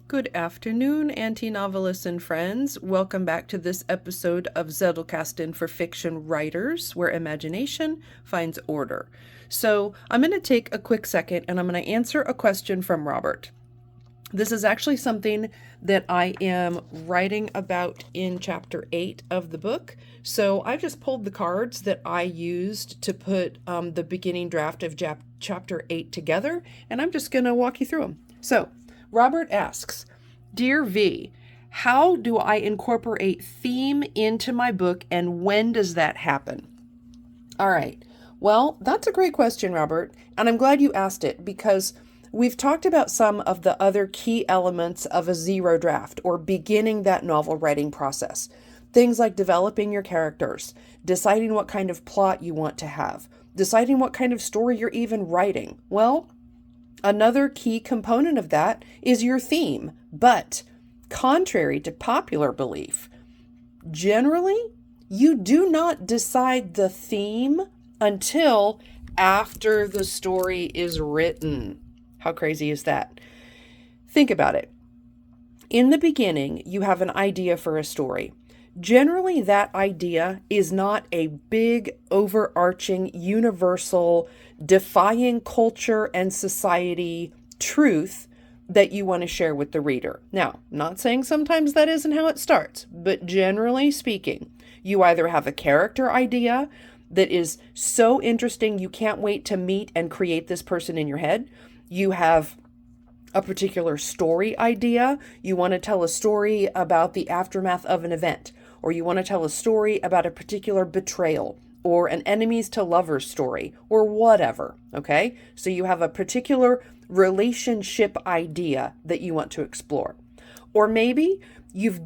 Good afternoon, anti-novelists and friends. Welcome back to this episode of Zettelkasten for fiction writers, where imagination finds order. So I'm going to take a quick second and I'm going to answer a question from Robert. This is actually something that I am writing about in chapter 8 of the book. So I just pulled the cards that I used to put the beginning draft of chapter 8 together, and I'm just going to walk you through them. So Robert asks, Dear V, how do I incorporate theme into my book and when does that happen? All right. Well, that's a great question, Robert. And I'm glad you asked it because we've talked about some of the other key elements of a zero draft or beginning that novel writing process. Things like developing your characters, deciding what kind of plot you want to have, deciding what kind of story you're even writing. Well, another key component of that is your theme, but contrary to popular belief, generally, you do not decide the theme until after the story is written. How crazy is that? Think about it. In the beginning, you have an idea for a story. Generally, that idea is not a big, overarching, universal, defying culture and society truth that you want to share with the reader. Now, I'm not saying sometimes that isn't how it starts, but generally speaking, you either have a character idea that is so interesting you can't wait to meet and create this person in your head. You have a particular story idea. You want to tell a story about the aftermath of an event, or you want to tell a story about a particular betrayal or an enemies to lovers story or whatever. Okay. So you have a particular relationship idea that you want to explore. Or maybe you've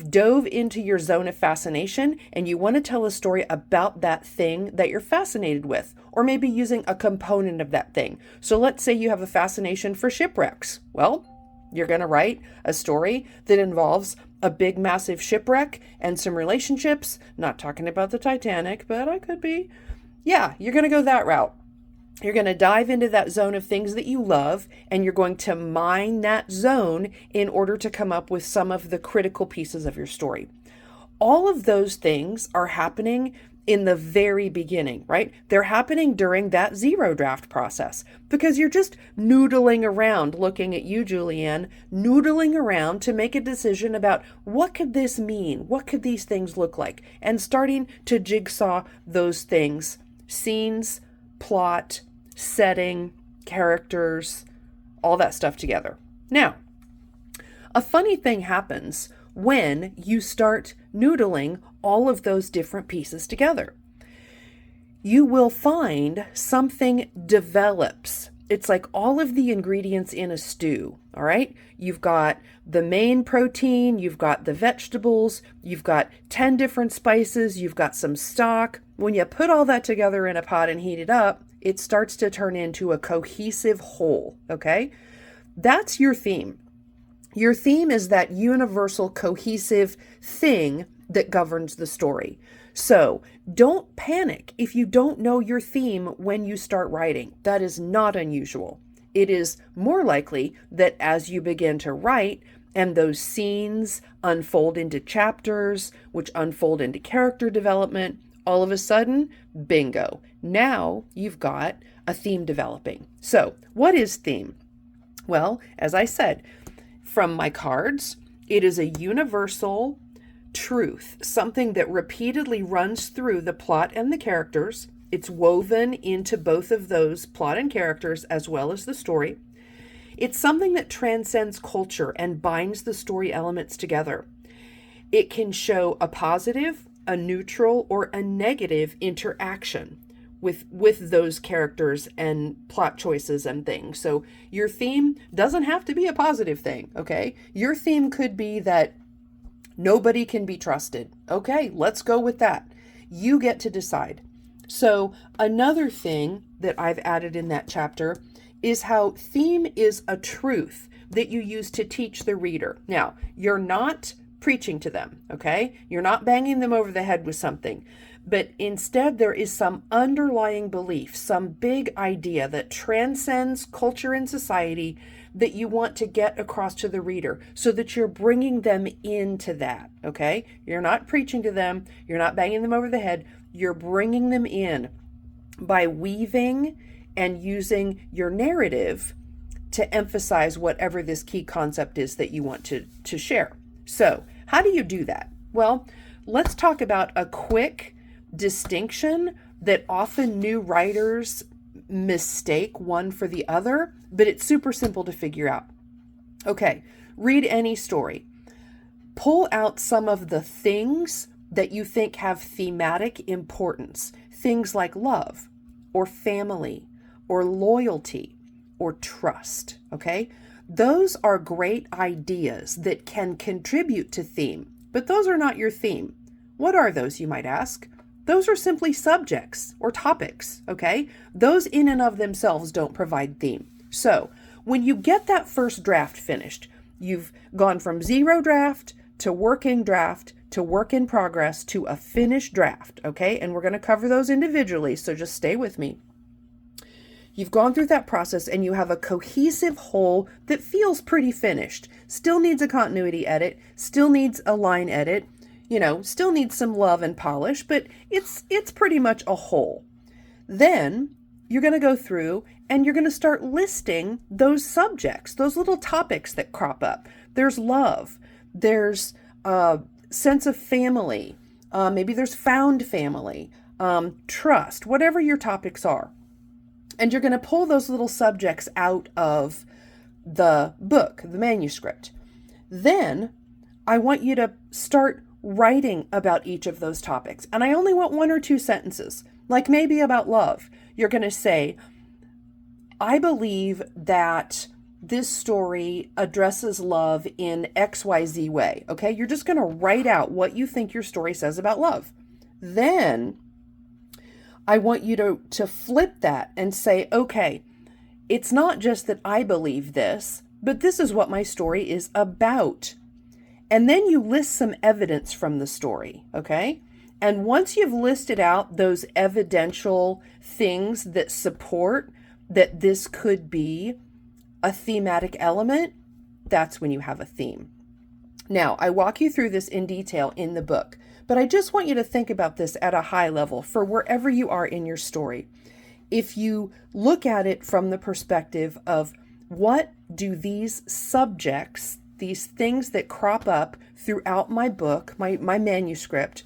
dove into your zone of fascination and you want to tell a story about that thing that you're fascinated with, or maybe using a component of that thing. So let's say you have a fascination for shipwrecks. Well, you're going to write a story that involves a big, massive shipwreck and some relationships. Not talking about the Titanic, but I could be. Yeah, you're going to go that route. You're going to dive into that zone of things that you love, and you're going to mine that zone in order to come up with some of the critical pieces of your story. All of those things are happening in the very beginning, right? They're happening during that zero draft process because you're just noodling around, looking at you, Julianne, noodling around to make a decision about what could this mean? What could these things look like? And starting to jigsaw those things, scenes, plot, setting, characters, all that stuff together. Now, a funny thing happens when you start noodling all of those different pieces together. You will find something develops. It's like all of the ingredients in a stew, all right? You've got the main protein, you've got the vegetables, you've got 10 different spices, you've got some stock. When you put all that together in a pot and heat it up, it starts to turn into a cohesive whole, okay? That's your theme. Your theme is that universal cohesive thing that governs the story. So don't panic if you don't know your theme when you start writing. That is not unusual. It is more likely that as you begin to write and those scenes unfold into chapters, which unfold into character development, all of a sudden, bingo. Now you've got a theme developing. So what is theme? Well, as I said, from my cards, it is a universal truth, something that repeatedly runs through the plot and the characters. It's woven into both of those plot and characters as well as the story. It's something that transcends culture and binds the story elements together. It can show a positive, a neutral, or a negative interaction with those characters and plot choices and things. So your theme doesn't have to be a positive thing, okay? Your theme could be that nobody can be trusted. Okay, let's go with that. You get to decide. So another thing that I've added in that chapter is how theme is a truth that you use to teach the reader. Now, you're not preaching to them, okay? You're not banging them over the head with something, but instead there is some underlying belief, some big idea that transcends culture and society that you want to get across to the reader so that you're bringing them into that, okay? You're not preaching to them. You're not banging them over the head. You're bringing them in by weaving and using your narrative to emphasize whatever this key concept is that you want to share. So how do you do that? Well, let's talk about a quick distinction that often new writers mistake one for the other, but it's super simple to figure out. Okay, read any story. Pull out some of the things that you think have thematic importance. Things like love or family or loyalty or trust, okay? Those are great ideas that can contribute to theme, but those are not your theme. What are those, you might ask? Those are simply subjects or topics, okay? Those in and of themselves don't provide theme. So when you get that first draft finished, you've gone from zero draft to working draft to work in progress to a finished draft, okay? And we're going to cover those individually, so just stay with me. You've gone through that process and you have a cohesive whole that feels pretty finished. Still needs a continuity edit, still needs a line edit, still needs some love and polish, but it's pretty much a whole. Then you're going to go through and you're going to start listing those subjects, those little topics that crop up. There's love, there's sense of family, maybe there's found family, trust, whatever your topics are. And you're going to pull those little subjects out of the book, the manuscript. Then I want you to start writing about each of those topics. And I only want 1 or 2 sentences, like maybe about love. You're going to say, I believe that this story addresses love in XYZ way. Okay. You're just going to write out what you think your story says about love. Then I want you to flip that and say, okay, it's not just that I believe this, but this is what my story is about. And then you list some evidence from the story, okay? And once you've listed out those evidential things that support that this could be a thematic element, that's when you have a theme. Now, I walk you through this in detail in the book, but I just want you to think about this at a high level for wherever you are in your story. If you look at it from the perspective of what do these subjects, these things that crop up throughout my book, my manuscript,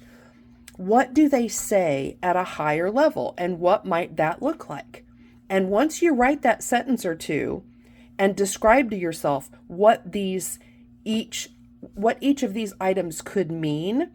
what do they say at a higher level and what might that look like? And once you write that sentence or two and describe to yourself what each of these items could mean,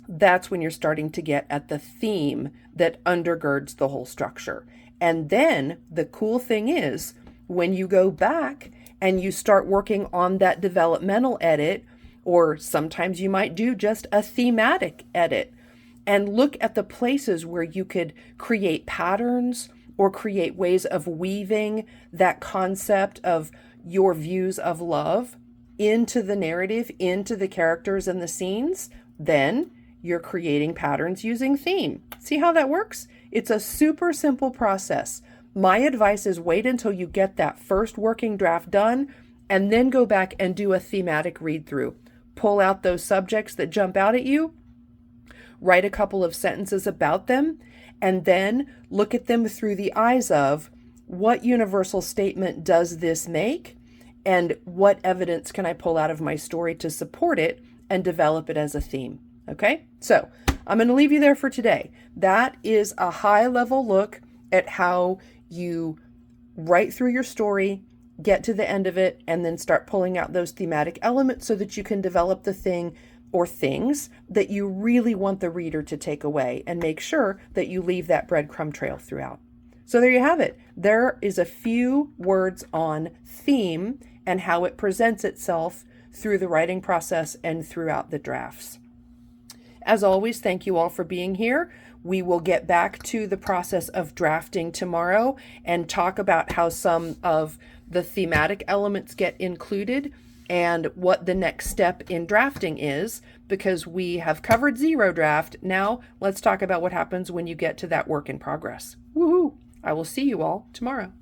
that's when you're starting to get at the theme that undergirds the whole structure. And then the cool thing is when you go back and you start working on that developmental edit, or sometimes you might do just a thematic edit and look at the places where you could create patterns or create ways of weaving that concept of your views of love into the narrative, into the characters and the scenes, then you're creating patterns using theme. See how that works? It's a super simple process. My advice is wait until you get that first working draft done and then go back and do a thematic read through. Pull out those subjects that jump out at you, write a couple of sentences about them, and then look at them through the eyes of what universal statement does this make and what evidence can I pull out of my story to support it and develop it as a theme. Okay, so I'm going to leave you there for today. That is a high level look at how you write through your story, get to the end of it, and then start pulling out those thematic elements so that you can develop the thing or things that you really want the reader to take away and make sure that you leave that breadcrumb trail throughout. So there you have it. There is a few words on theme and how it presents itself through the writing process and throughout the drafts. As always, thank you all for being here. We will get back to the process of drafting tomorrow and talk about how some of the thematic elements get included and what the next step in drafting is, because we have covered zero draft. Now let's talk about what happens when you get to that work in progress. Woohoo! I will see you all tomorrow.